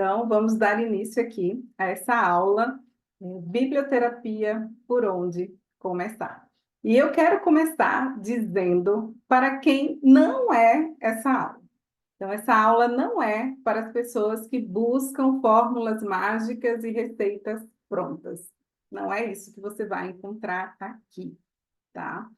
Então, vamos dar início aqui a essa aula, Biblioterapia, por onde começar. E eu quero começar dizendo para quem não é essa aula. Então, essa aula não é para as pessoas que buscam fórmulas mágicas e receitas prontas. Não é isso que você vai encontrar aqui, tá?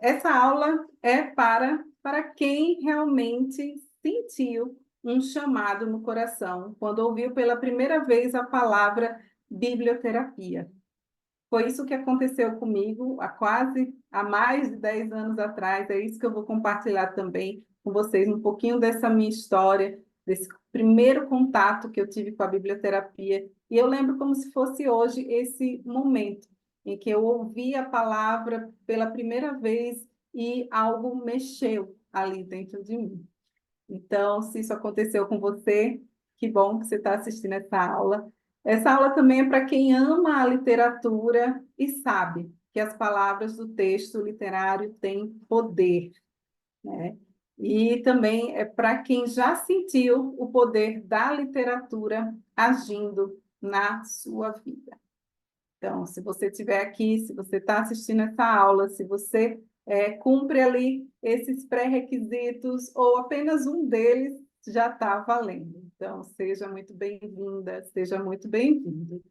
Essa aula é para quem realmente sentiu um chamado no coração quando ouviu pela primeira vez a palavra biblioterapia. Foi isso que aconteceu comigo há mais de 10 anos atrás. É isso que eu vou compartilhar também com vocês, um pouquinho dessa minha história, desse primeiro contato que eu tive com a biblioterapia. E eu lembro como se fosse hoje esse momento em que eu ouvi a palavra pela primeira vez e algo mexeu ali dentro de mim. Então, se isso aconteceu com você, que bom que você está assistindo essa aula. Essa aula também é para quem ama a literatura e sabe que as palavras do texto literário têm poder, né? E também é para quem já sentiu o poder da literatura agindo na sua vida. Então, se você estiver aqui, se você está assistindo essa aula, se você cumpre ali esses pré-requisitos, ou apenas um deles, já está valendo. Então, seja muito bem-vinda, seja muito bem-vindo.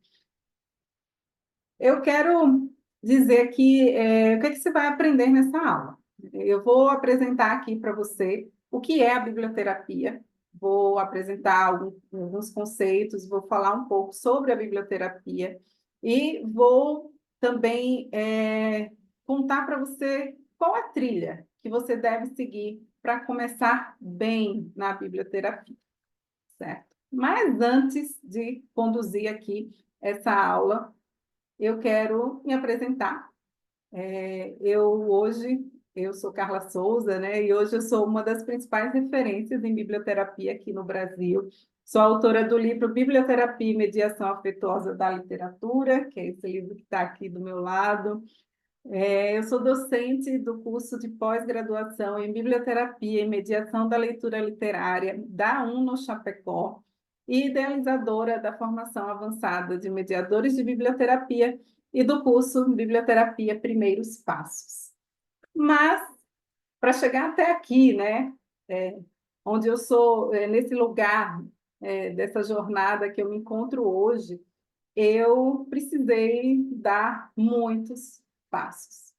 Eu quero dizer aqui o que você vai aprender nessa aula. Eu vou apresentar aqui para você o que é a biblioterapia, vou apresentar alguns conceitos, vou falar um pouco sobre a biblioterapia e vou também contar para você qual a trilha que você deve seguir para começar bem na biblioterapia, certo? Mas antes de conduzir aqui essa aula, eu quero me apresentar. Eu sou Carla Souza, né? E hoje eu sou uma das principais referências em biblioterapia aqui no Brasil. Sou autora do livro Biblioterapia e Mediação Afetuosa da Literatura, que é esse livro que está aqui do meu lado. Eu sou docente do curso de pós-graduação em Biblioterapia e Mediação da Leitura Literária da UNO Chapecó e idealizadora da formação avançada de mediadores de biblioterapia e do curso Biblioterapia Primeiros Passos. Mas, para chegar até aqui, né, onde eu sou, nesse lugar, dessa jornada que eu me encontro hoje, eu precisei dar muitos passos.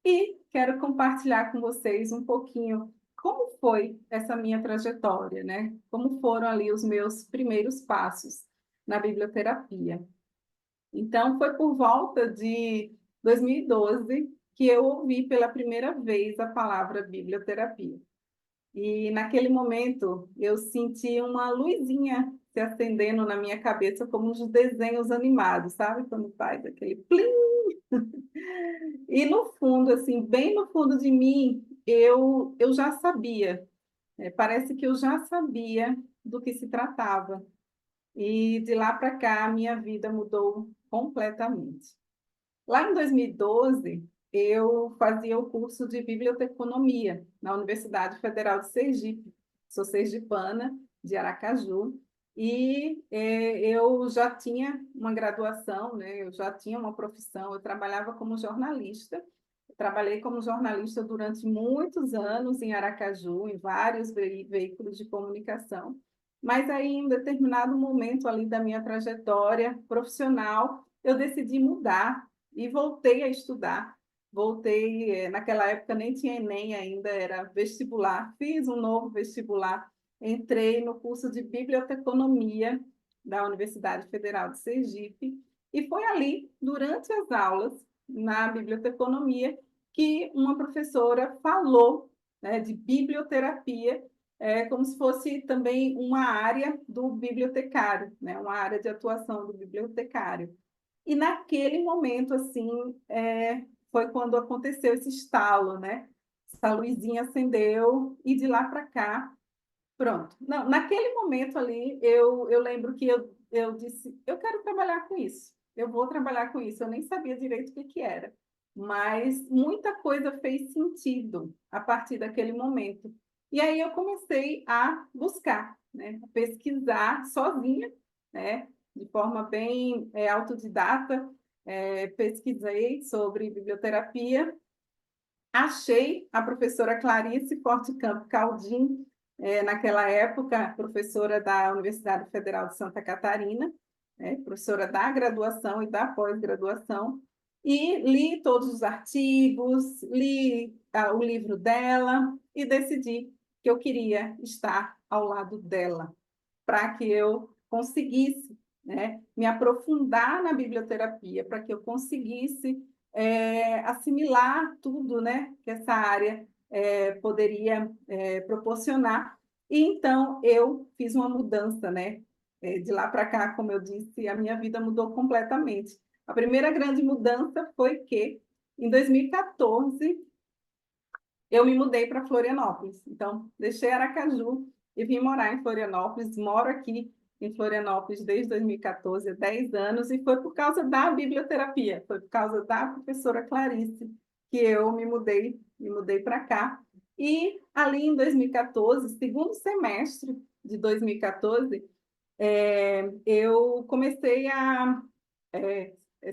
E quero compartilhar com vocês um pouquinho como foi essa minha trajetória, né? Como foram ali os meus primeiros passos na biblioterapia. Então, foi por volta de 2012 que eu ouvi pela primeira vez a palavra biblioterapia. E naquele momento eu senti uma luzinha se acendendo na minha cabeça, como uns desenhos animados, sabe? Quando faz aquele plim. E no fundo, assim, bem no fundo de mim, eu já sabia, parece que eu já sabia do que se tratava. E de lá para cá, a minha vida mudou completamente. Lá em 2012, eu fazia o curso de biblioteconomia na Universidade Federal de Sergipe. Sou sergipana, de Aracaju, e eu já tinha uma graduação, né? Eu já tinha uma profissão, eu trabalhava como jornalista. Trabalhei como jornalista durante muitos anos em Aracaju, em vários veículos de comunicação, mas aí, em um determinado momento ali da minha trajetória profissional, eu decidi mudar e voltei a estudar. Voltei, naquela época nem tinha Enem ainda, era vestibular. Fiz um novo vestibular, entrei no curso de biblioteconomia da Universidade Federal de Sergipe e foi ali, durante as aulas, na biblioteconomia, que uma professora falou, né, de biblioterapia, como se fosse também uma área do bibliotecário, né, uma área de atuação do bibliotecário. E naquele momento, assim, foi quando aconteceu esse estalo, né? Essa luzinha acendeu e de lá para cá, pronto. Não, naquele momento ali, eu lembro que eu disse, eu quero trabalhar com isso, eu vou trabalhar com isso. Eu nem sabia direito o que era, mas muita coisa fez sentido a partir daquele momento. E aí eu comecei a buscar, né, a pesquisar sozinha, né, de forma bem autodidata, pesquisei sobre biblioterapia, achei a professora Clarice Fortecampo Caldin, naquela época, professora da Universidade Federal de Santa Catarina, professora da graduação e da pós-graduação, e li todos os artigos, li o livro dela e decidi que eu queria estar ao lado dela, para que eu conseguisse, né, me aprofundar na biblioterapia, para que eu conseguisse assimilar tudo, né, que essa área poderia proporcionar. E então eu fiz uma mudança, né? De lá para cá, como eu disse, a minha vida mudou completamente. A primeira grande mudança foi que, em 2014, eu me mudei para Florianópolis. Então, deixei Aracaju e vim morar em Florianópolis. Moro aqui em Florianópolis desde 2014, há 10 anos, e foi por causa da biblioterapia, foi por causa da professora Clarice que eu me mudei para cá. E ali em 2014, segundo semestre de 2014, eu comecei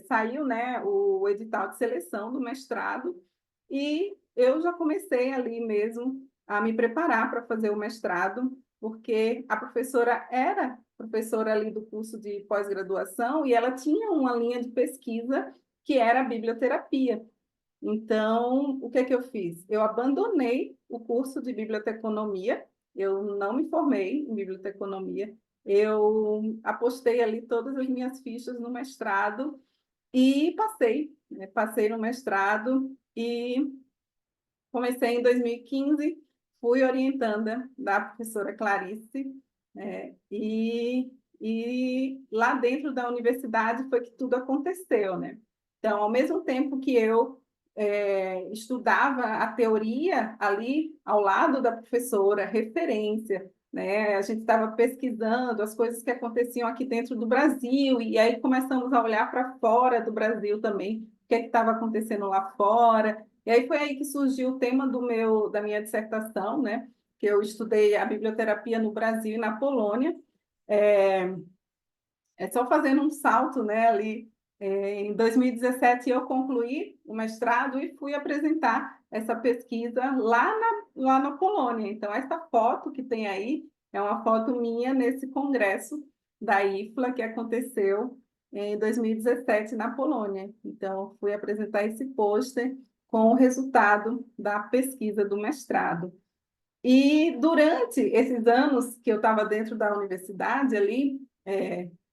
saiu, né, o edital de seleção do mestrado e eu já comecei ali mesmo a me preparar para fazer o mestrado, porque a professora era professora ali do curso de pós-graduação e ela tinha uma linha de pesquisa que era a biblioterapia. Então, o que é que eu fiz? Eu abandonei o curso de biblioteconomia, eu não me formei em biblioteconomia, eu apostei ali todas as minhas fichas no mestrado e passei, né? Passei no mestrado e comecei em 2015, fui orientanda da professora Clarice, e lá dentro da universidade foi que tudo aconteceu, né? Então, ao mesmo tempo que eu estudava a teoria ali ao lado da professora, referência, né? A gente estava pesquisando as coisas que aconteciam aqui dentro do Brasil, e aí começamos a olhar para fora do Brasil também, o que é que estava acontecendo lá fora. E aí foi aí que surgiu o tema da minha dissertação, né? Que eu estudei a biblioterapia no Brasil e na Polônia. É, só fazendo um salto, né, ali, em 2017 eu concluí o mestrado e fui apresentar essa pesquisa lá na Polônia. Então, essa foto que tem aí é uma foto minha nesse congresso da IFLA que aconteceu em 2017 na Polônia. Então, fui apresentar esse pôster com o resultado da pesquisa do mestrado. E durante esses anos que eu estava dentro da universidade ali,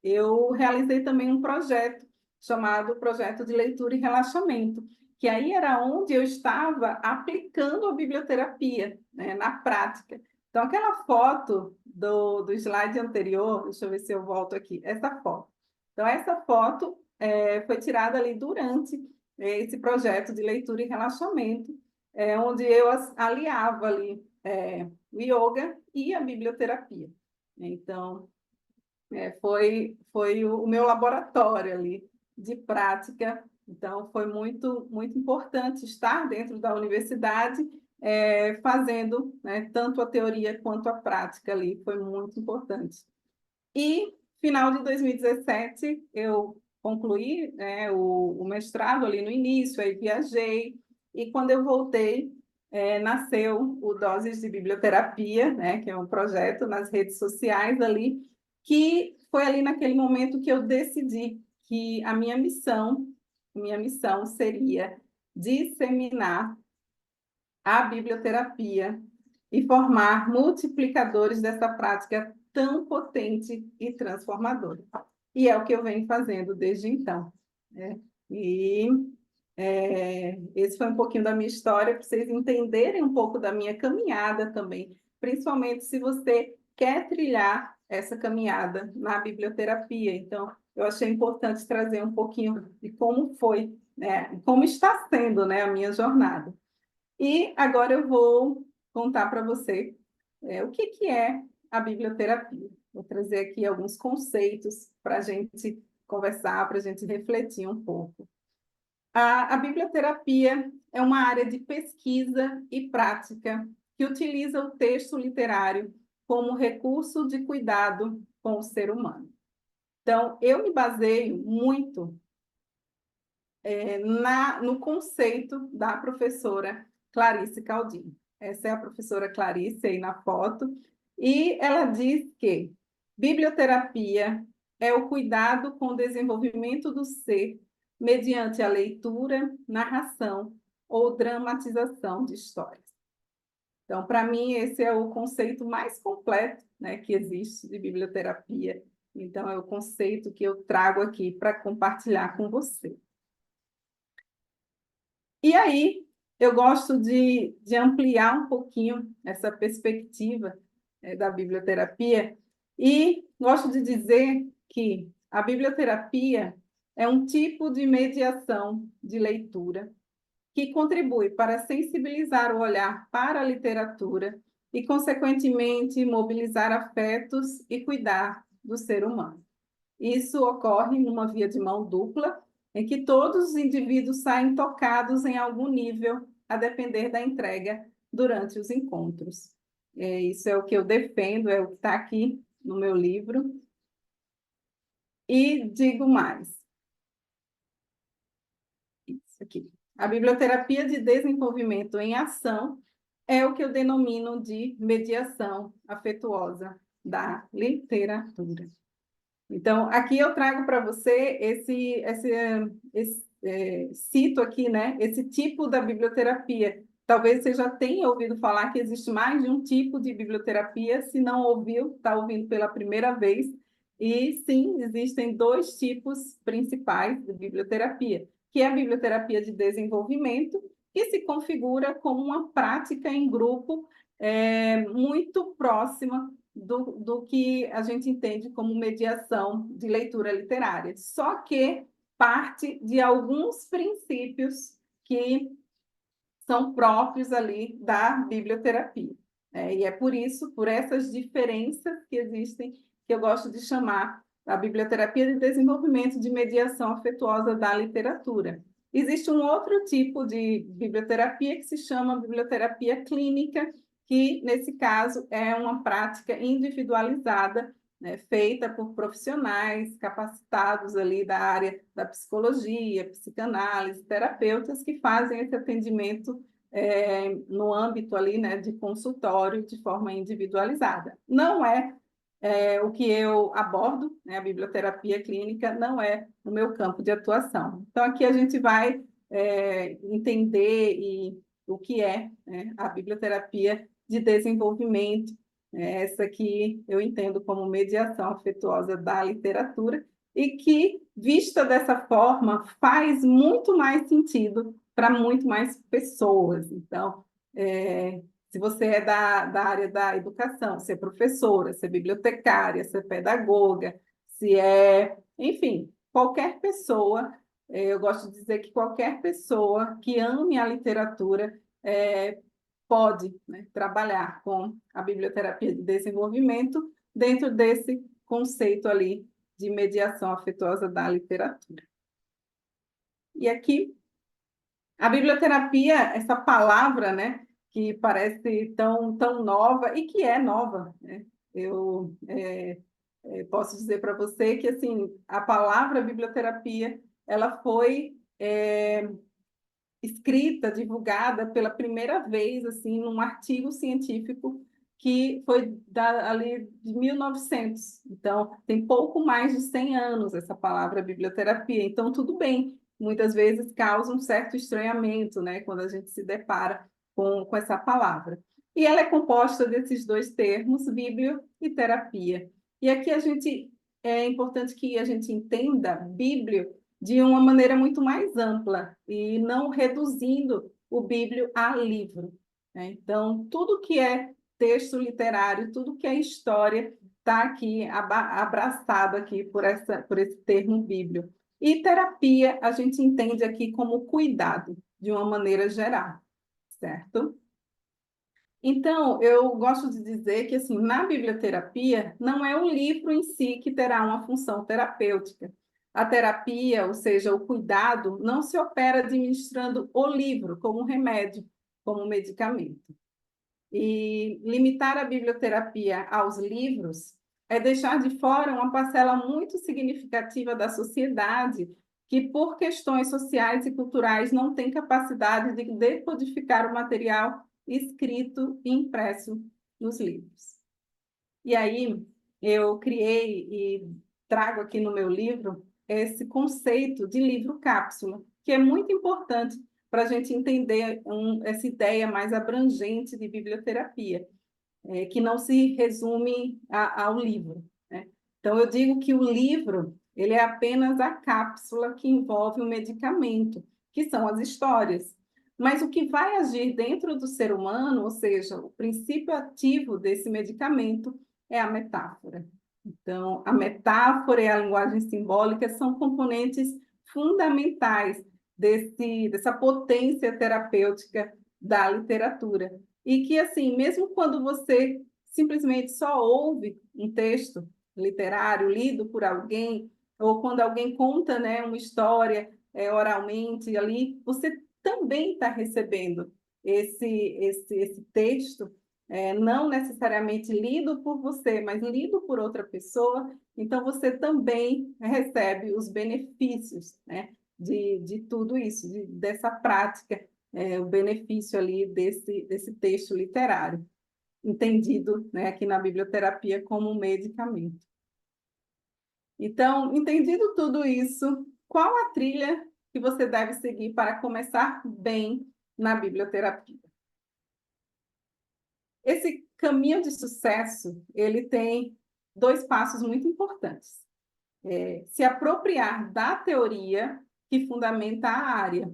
eu realizei também um projeto chamado Projeto de Leitura e Relaxamento, que aí era onde eu estava aplicando a biblioterapia, né, na prática. Então, aquela foto do slide anterior, deixa eu ver se eu volto aqui, essa foto. Então, essa foto foi tirada ali durante esse projeto de leitura e relaxamento, onde eu aliava ali o yoga e a biblioterapia. Então, foi o meu laboratório ali de prática. Então, foi muito, muito importante estar dentro da universidade, fazendo, né, tanto a teoria quanto a prática ali. Foi muito importante. E, final de 2017, eu concluí, né, o mestrado ali no início, aí viajei, e quando eu voltei, nasceu o Doses de Biblioterapia, né, que é um projeto nas redes sociais ali, que foi ali naquele momento que eu decidi que a minha missão seria disseminar a biblioterapia e formar multiplicadores dessa prática tão potente e transformadora. E é o que eu venho fazendo desde então, né? E esse foi um pouquinho da minha história, para vocês entenderem um pouco da minha caminhada também, principalmente se você quer trilhar essa caminhada na biblioterapia. Então, eu achei importante trazer um pouquinho de como foi, né, como está sendo, né, a minha jornada. E agora eu vou contar para você o que que é a biblioterapia. Vou trazer aqui alguns conceitos para a gente conversar, para a gente refletir um pouco. A biblioterapia é uma área de pesquisa e prática que utiliza o texto literário como recurso de cuidado com o ser humano. Então, eu me baseio muito no conceito da professora Clarice Caldini. Essa é a professora Clarice aí na foto, e ela diz que biblioterapia é o cuidado com o desenvolvimento do ser mediante a leitura, narração ou dramatização de histórias. Então, para mim, esse é o conceito mais completo, né, que existe de biblioterapia. Então, é o conceito que eu trago aqui para compartilhar com você. E aí, eu gosto de ampliar um pouquinho essa perspectiva da biblioterapia e gosto de dizer que a biblioterapia é um tipo de mediação de leitura que contribui para sensibilizar o olhar para a literatura e, consequentemente, mobilizar afetos e cuidar do ser humano. Isso ocorre numa via de mão dupla, em que todos os indivíduos saem tocados em algum nível, a depender da entrega durante os encontros. Isso é o que eu defendo, é o que está aqui no meu livro. E digo mais. Isso aqui. A biblioterapia de desenvolvimento em ação é o que eu denomino de mediação afetuosa da literatura. Então, aqui eu trago para você cito aqui, né, esse tipo da biblioterapia. Talvez você já tenha ouvido falar que existe mais de um tipo de biblioterapia, se não ouviu, está ouvindo pela primeira vez. E sim, existem dois tipos principais de biblioterapia, que é a biblioterapia de desenvolvimento, que se configura como uma prática em grupo muito próxima do que a gente entende como mediação de leitura literária, só que parte de alguns princípios que são próprios ali da biblioterapia. E é por isso, por essas diferenças que existem, que eu gosto de chamar a biblioterapia de desenvolvimento de mediação afetuosa da literatura. Existe um outro tipo de biblioterapia que se chama biblioterapia clínica, que, nesse caso, é uma prática individualizada, né, feita por profissionais capacitados ali da área da psicologia, psicanálise, terapeutas que fazem esse atendimento no âmbito ali, né, de consultório de forma individualizada. Não é o que eu abordo, né, a biblioterapia clínica não é o meu campo de atuação. Então, aqui a gente vai entender o que é, né, a biblioterapia de desenvolvimento, essa que eu entendo como mediação afetuosa da literatura, e que, vista dessa forma, faz muito mais sentido para muito mais pessoas. Então, se você é da área da educação, se é professora, se é bibliotecária, se é pedagoga, se é, enfim, qualquer pessoa, eu gosto de dizer que qualquer pessoa que ame a literatura pode, né, trabalhar com a biblioterapia de desenvolvimento dentro desse conceito ali de mediação afetuosa da literatura. E aqui, a biblioterapia, essa palavra, né, que parece tão nova e que é nova, né? Eu posso dizer para você que assim a palavra biblioterapia ela foi escrita, divulgada pela primeira vez assim num artigo científico que foi ali de 1900. Então, tem pouco mais de 100 anos essa palavra biblioterapia. Então, tudo bem, muitas vezes causa um certo estranhamento, né, quando a gente se depara com essa palavra. E ela é composta desses dois termos, bíblio e terapia. E aqui é importante que a gente entenda bíblio de uma maneira muito mais ampla e não reduzindo o bíblio a livro, né? Então, tudo que é texto literário, tudo que é história está aqui abraçado aqui por esse termo bíblio. E terapia a gente entende aqui como cuidado, de uma maneira geral, certo? Então, eu gosto de dizer que, assim, na biblioterapia, não é o livro em si que terá uma função terapêutica. A terapia, ou seja, o cuidado, não se opera administrando o livro como um remédio, como um medicamento. E limitar a biblioterapia aos livros é deixar de fora uma parcela muito significativa da sociedade que, por questões sociais e culturais, não tem capacidade de decodificar o material escrito e impresso nos livros. E aí, eu criei e trago aqui no meu livro esse conceito de livro cápsula, que é muito importante para a gente entender essa ideia mais abrangente de biblioterapia, que não se resume ao livro, né? Então, eu digo que o livro ele é apenas a cápsula que envolve o medicamento, que são as histórias. Mas o que vai agir dentro do ser humano, ou seja, o princípio ativo desse medicamento, é a metáfora. Então, a metáfora e a linguagem simbólica são componentes fundamentais dessa potência terapêutica da literatura. E que, assim, mesmo quando você simplesmente só ouve um texto literário lido por alguém, ou quando alguém conta, né, uma história oralmente ali, você também está recebendo esse texto, não necessariamente lido por você, mas lido por outra pessoa, então você também recebe os benefícios, né, de tudo isso, dessa prática, o benefício ali desse texto literário, entendido, né, aqui na biblioterapia como um medicamento. Então, entendido tudo isso, qual a trilha que você deve seguir para começar bem na biblioterapia? Esse caminho de sucesso, ele tem dois passos muito importantes. Se apropriar da teoria que fundamenta a área.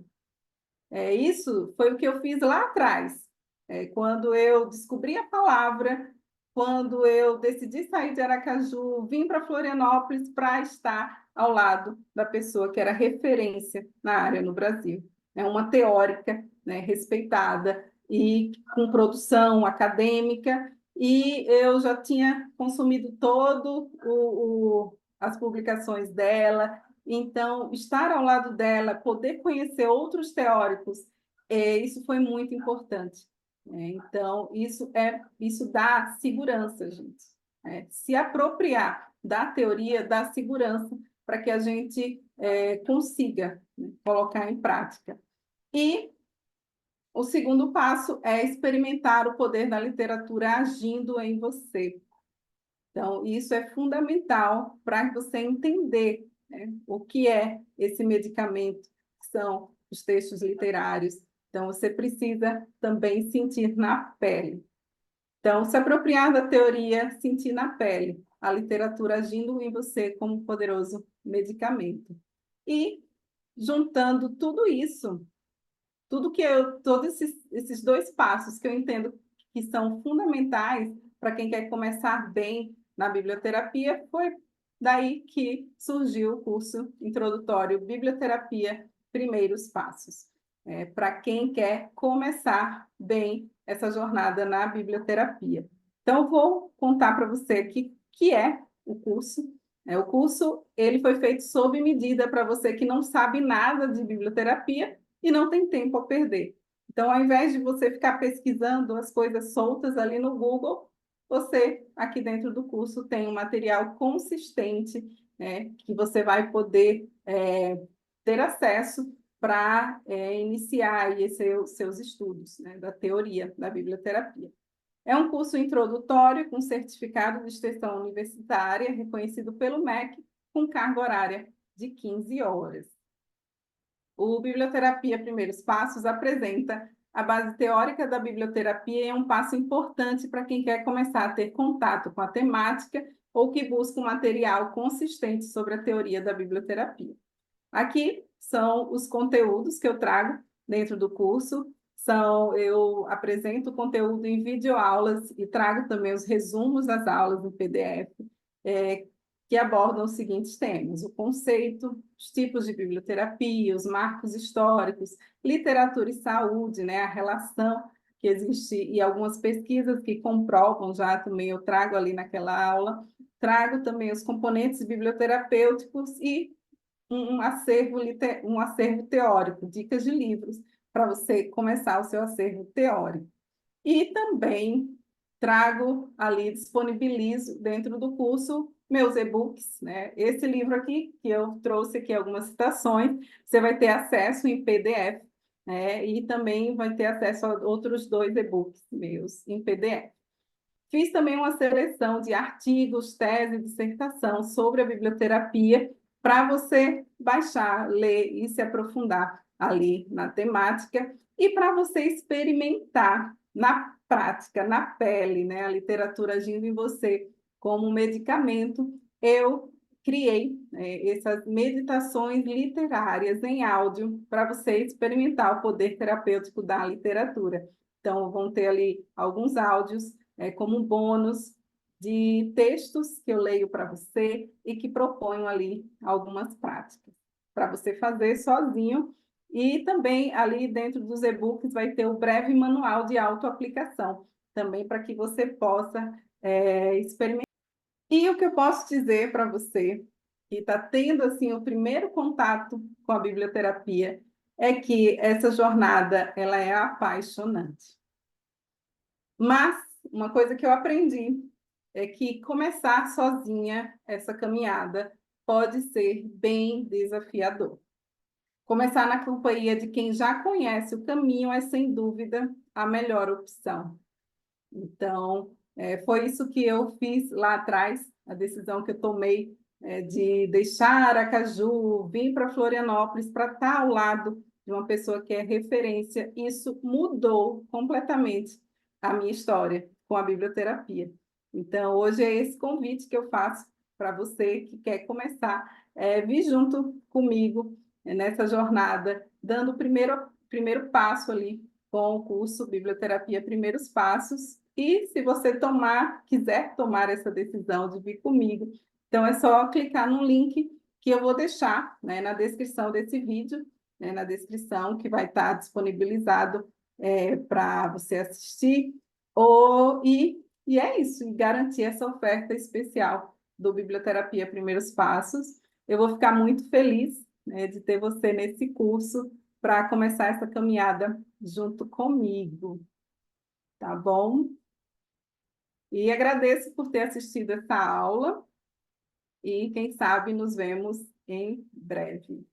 Isso foi o que eu fiz lá atrás, quando eu descobri a palavra, quando eu decidi sair de Aracaju, vim para Florianópolis para estar ao lado da pessoa que era referência na área no Brasil. É uma teórica, né, respeitada e com produção acadêmica, e eu já tinha consumido todo as publicações dela. Então, estar ao lado dela, poder conhecer outros teóricos, isso foi muito importante. Então, isso dá segurança, gente. Se apropriar da teoria dá segurança para que a gente consiga, né, colocar em prática. E o segundo passo é experimentar o poder da literatura agindo em você. Então, isso é fundamental para você entender, né, o que é esse medicamento, que são os textos literários. Então, você precisa também sentir na pele. Então, se apropriar da teoria, sentir na pele a literatura agindo em você como um poderoso medicamento. E, juntando tudo isso, todos esses dois passos que eu entendo que são fundamentais para quem quer começar bem na biblioterapia, foi daí que surgiu o curso introdutório Biblioterapia Primeiros Passos, para quem quer começar bem essa jornada na biblioterapia. Então, vou contar para você aqui o que é o curso. O curso ele foi feito sob medida para você que não sabe nada de biblioterapia e não tem tempo a perder. Então, ao invés de você ficar pesquisando as coisas soltas ali no Google, você, aqui dentro do curso, tem um material consistente, né, que você vai poder ter acesso para iniciar aí seus estudos, né, da teoria da biblioterapia. É um curso introdutório com certificado de extensão universitária, reconhecido pelo MEC, com carga horária de 15 horas. O Biblioterapia Primeiros Passos apresenta a base teórica da biblioterapia e é um passo importante para quem quer começar a ter contato com a temática ou que busca um material consistente sobre a teoria da biblioterapia. Aqui são os conteúdos que eu trago dentro do curso. Eu apresento o conteúdo em videoaulas e trago também os resumos das aulas em PDF, que abordam os seguintes temas: o conceito, os tipos de biblioterapia, os marcos históricos, literatura e saúde, né, a relação que existe e algumas pesquisas que comprovam já também, eu trago ali naquela aula. Trago também os componentes biblioterapêuticos e um acervo teórico, dicas de livros para você começar o seu acervo teórico. E também trago ali, disponibilizo dentro do curso meus e-books, né? Esse livro aqui, que eu trouxe aqui algumas citações, você vai ter acesso em PDF, né? E também vai ter acesso a outros 2 e-books meus em PDF. Fiz também uma seleção de artigos, tese, dissertação sobre a biblioterapia para você baixar, ler e se aprofundar ali na temática e para você experimentar na prática, na pele, né, a literatura agindo em você como um medicamento. Eu criei essas meditações literárias em áudio para você experimentar o poder terapêutico da literatura. Então, vão ter ali alguns áudios como bônus de textos que eu leio para você e que proponho ali algumas práticas para você fazer sozinho. E também ali dentro dos e-books vai ter o breve manual de autoaplicação, também para que você possa experimentar. E o que eu posso dizer para você, que está tendo assim o primeiro contato com a biblioterapia, é que essa jornada ela é apaixonante. Mas uma coisa que eu aprendi é que começar sozinha essa caminhada pode ser bem desafiador. Começar na companhia de quem já conhece o caminho é, sem dúvida, a melhor opção. Então, foi isso que eu fiz lá atrás, a decisão que eu tomei de deixar Aracaju, vir para Florianópolis para estar ao lado de uma pessoa que é referência. Isso mudou completamente a minha história com a biblioterapia. Então, hoje é esse convite que eu faço para você que quer começar, vir junto comigo nessa jornada, dando o primeiro passo ali com o curso Biblioterapia Primeiros Passos. E se você quiser tomar essa decisão de vir comigo, então é só clicar no link que eu vou deixar, né, na descrição desse vídeo, né, na descrição que vai estar disponibilizado para você assistir. E é isso, e garantir essa oferta especial do Biblioterapia Primeiros Passos. Eu vou ficar muito feliz, né, de ter você nesse curso para começar essa caminhada junto comigo, tá bom? E agradeço por ter assistido essa aula e, quem sabe, nos vemos em breve.